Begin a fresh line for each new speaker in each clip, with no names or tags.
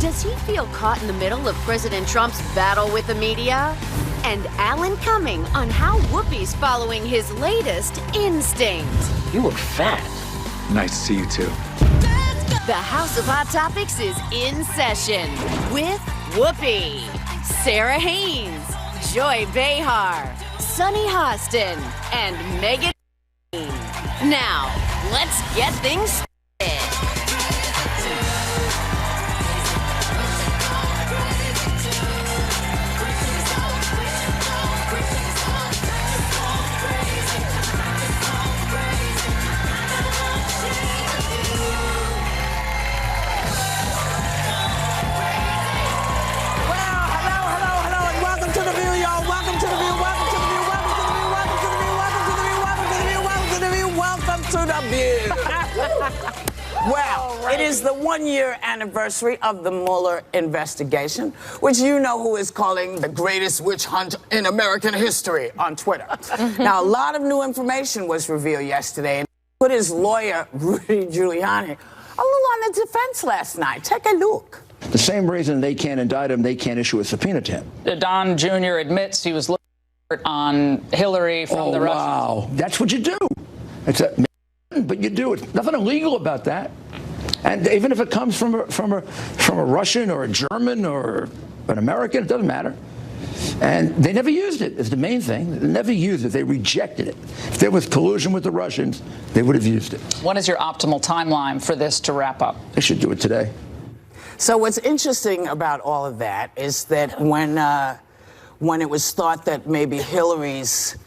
Does he feel caught in the middle of President Trump's battle with the media? And Alan Cumming on how Whoopi's following his latest instinct.
You look fat.
Nice to see you too.
The House of Hot Topics is in session with Whoopi, Sarah Haynes, Joy Behar, Sunny Hostin, and Megan. Now, let's get things started.
Well, it is the one-year anniversary of the Mueller investigation, which you know who is calling the greatest witch hunt in American history on Twitter. Now, a lot of new information was revealed yesterday, and put his lawyer, Rudy Giuliani, a little on the defense last night. Take a look.
The same reason they can't indict him, they can't issue a subpoena to him.
Don Jr. admits he was looking on Hillary from the Russians.
Wow, that's what you do. It's but you do it. Nothing illegal about that. And even if it comes from a Russian or a German or an American, it doesn't matter. And they never used it. Is the main thing. They never used it. They rejected it. If there was collusion with the Russians, they would have used it.
What is your optimal timeline for this to wrap up?
They should do it today.
So what's interesting about all of that is that when it was thought that maybe Hillary's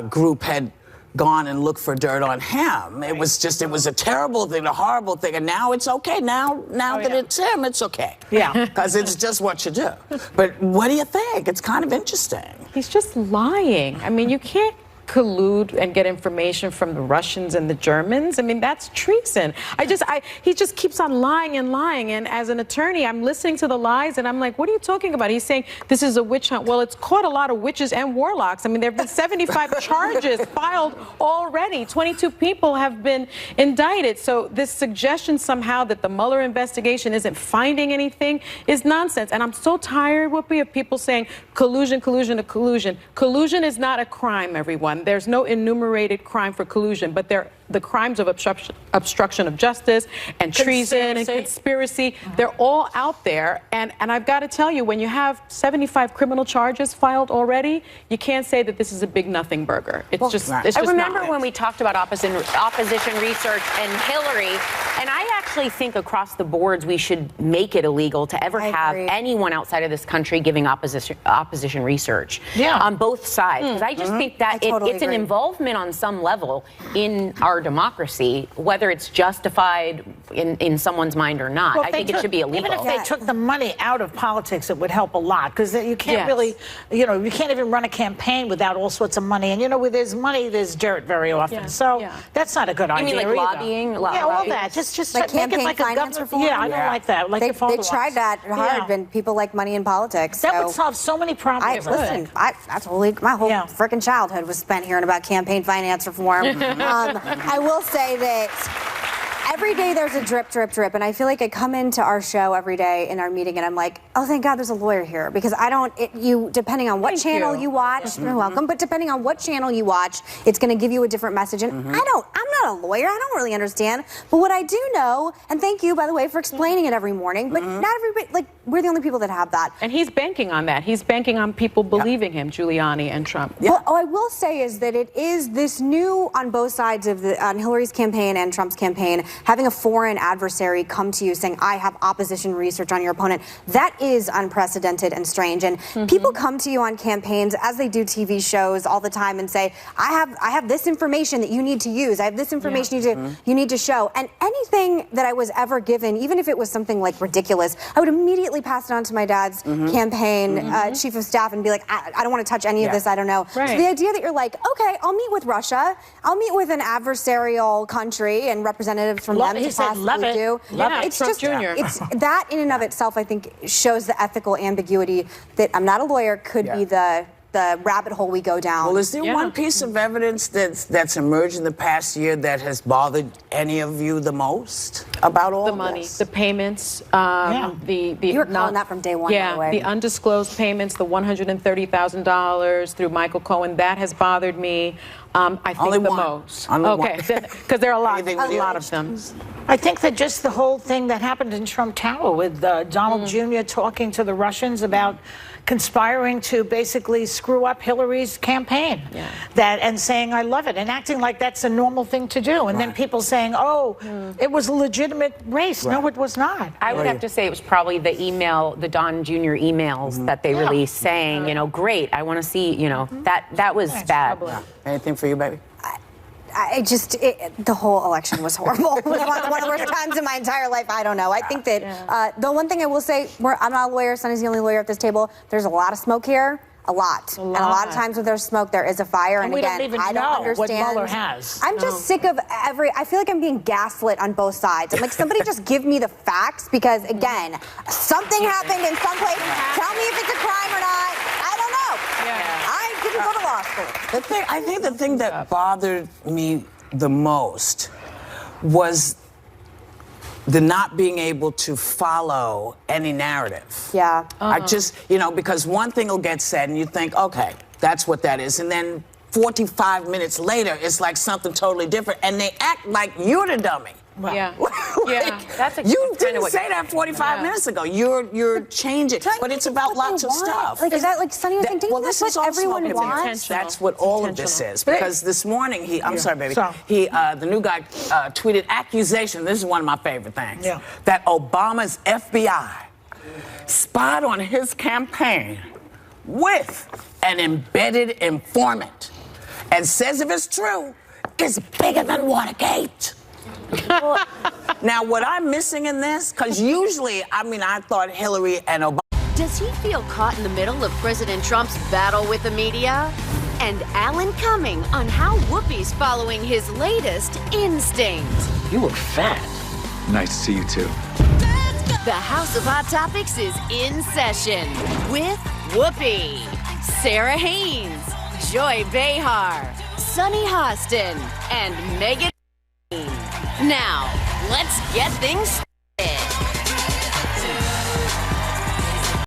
group had gone and looked for dirt on him, it was a terrible thing, a horrible thing, and now it's okay. Now that it's him, it's okay.
Yeah.
Because it's just what you do. But what do you think? It's kind of interesting.
He's just lying. I mean, you can't collude and get information from the Russians and the Germans. I mean, that's treason. He just keeps on lying and lying. And as an attorney, I'm listening to the lies and I'm like, what are you talking about? He's saying this is a witch hunt. Well, it's caught a lot of witches and warlocks. I mean, there have been 75 charges filed already. 22 people have been indicted. So this suggestion somehow that the Mueller investigation isn't finding anything is nonsense. And I'm so tired, Whoopi, of people saying collusion, collusion, to collusion. Collusion is not a crime, everyone. There's no enumerated crime for collusion, but the crimes of obstruction of justice and treason and conspiracy, they're all out there. And I've got to tell you, when you have 75 criminal charges filed already, you can't say that this is a big nothing burger. It's just
I remember when we talked about opposition research and Hillary, and I actually think across the boards we should make it illegal to ever have anyone outside of this country giving opposition research on both sides. Because I just think that it's an involvement on some level in our democracy, whether it's justified in someone's mind or not.
Well,
I think it should be illegal.
Even if they took the money out of politics, it would help a lot, because you can't really, you can't even run a campaign without all sorts of money. And where there's money, there's dirt very often. So that's not a good idea.
You mean like lobbying?
Yeah, all that. Just
like
make it
campaign
like a
finance
government.
reform.
Yeah, I don't like that. Like
they tried that hard, and people like money in politics.
That would solve so many problems.
That's my whole freaking childhood was spent hearing about campaign finance reform. I will say that every day there's a drip, drip, drip, and I feel like I come into our show every day in our meeting and I'm like, oh, thank God there's a lawyer here, because depending on what channel you watch, you're welcome, but depending on what channel you watch, it's going to give you a different message. And I'm not a lawyer, I don't really understand, but what I do know, and thank you, by the way, for explaining it every morning, but not everybody, we're the only people that have that.
And he's banking on that. He's banking on people believing him, Giuliani and Trump.
Well, I will say is that it is this new, on both sides of on Hillary's campaign and Trump's campaign, having a foreign adversary come to you saying, I have opposition research on your opponent. That is unprecedented and strange. And people come to you on campaigns, as they do TV shows all the time, and say, I have this information that you need to use. I have this information you need to show. And anything that I was ever given, even if it was something like ridiculous, I would immediately pass it on to my dad's campaign chief of staff and be like, I don't want to touch any of this. I don't know. So the idea that you're like, okay, I'll meet with Russia. I'll meet with an adversarial country and representatives from them to possibly do. It's
Trump
just,
Jr.
it's that in and of itself, I think, shows the ethical ambiguity that I'm not a lawyer, could be the the rabbit hole we go down.
Well, is there one piece of evidence that's emerged in the past year that has bothered any of you the most about all
the money,
this?
the payments,
You were calling that from day one, by the way.
the undisclosed payments, the $130,000 through Michael Cohen, that has bothered me. I think
Only
the
one.
most.
Only
okay, because there are a lot of them.
I think that just the whole thing that happened in Trump Tower with Donald Jr. talking to the Russians about conspiring to basically screw up Hillary's campaign, and saying I love it, and acting like that's a normal thing to do, and then people saying, oh, it was a legitimate race. No, it was not.
I would have to say it was probably the email, the Don Jr. emails that they released saying, you know, great, I want to see, you know, that was bad.
Anything for you, baby?
The whole election was horrible. It was one of the worst times in my entire life. I don't know. I think that the one thing I will say, I'm not a lawyer. Sonny's the only lawyer at this table. There's a lot of smoke here. A lot. And a lot of times when there's smoke, there is a fire. And
we
again,
don't even
I don't
know
understand.
what Mueller has.
I'm just sick of I feel like I'm being gaslit on both sides. I'm like, somebody just give me the facts because, again, something happened in some place. Tell me if it's a crime or not. I don't know. I didn't go to law school.
I think the thing that bothered me the most was the not being able to follow any narrative.
Yeah.
I just, because one thing will get said and you think, okay, that's what that is. And then 45 minutes later, it's like something totally different. And they act like you're the dummy.
Yeah.
That's
You didn't say that 45 minutes ago. You're changing, but it's about lots of stuff.
Like, is that like Sonny was saying?
Well, this is
what
all
everyone
smoke and mirrors.
wants?
That's what all of this is. Because this morning, I'm sorry, baby. The new guy tweeted accusation. This is one of my favorite things. That Obama's FBI spied on his campaign with an embedded informant, and says if it's true, it's bigger than Watergate. Now, what I'm missing in this, because usually, I thought Hillary and Obama.
Does he feel caught in the middle of President Trump's battle with the media? And Alan Cumming on how Whoopi's following his latest instinct.
You look fat. Nice to see you too.
The House of Hot Topics is in session with Whoopi, Sarah Haynes, Joy Behar, Sunny Hostin, and Megan. Now, let's get things started.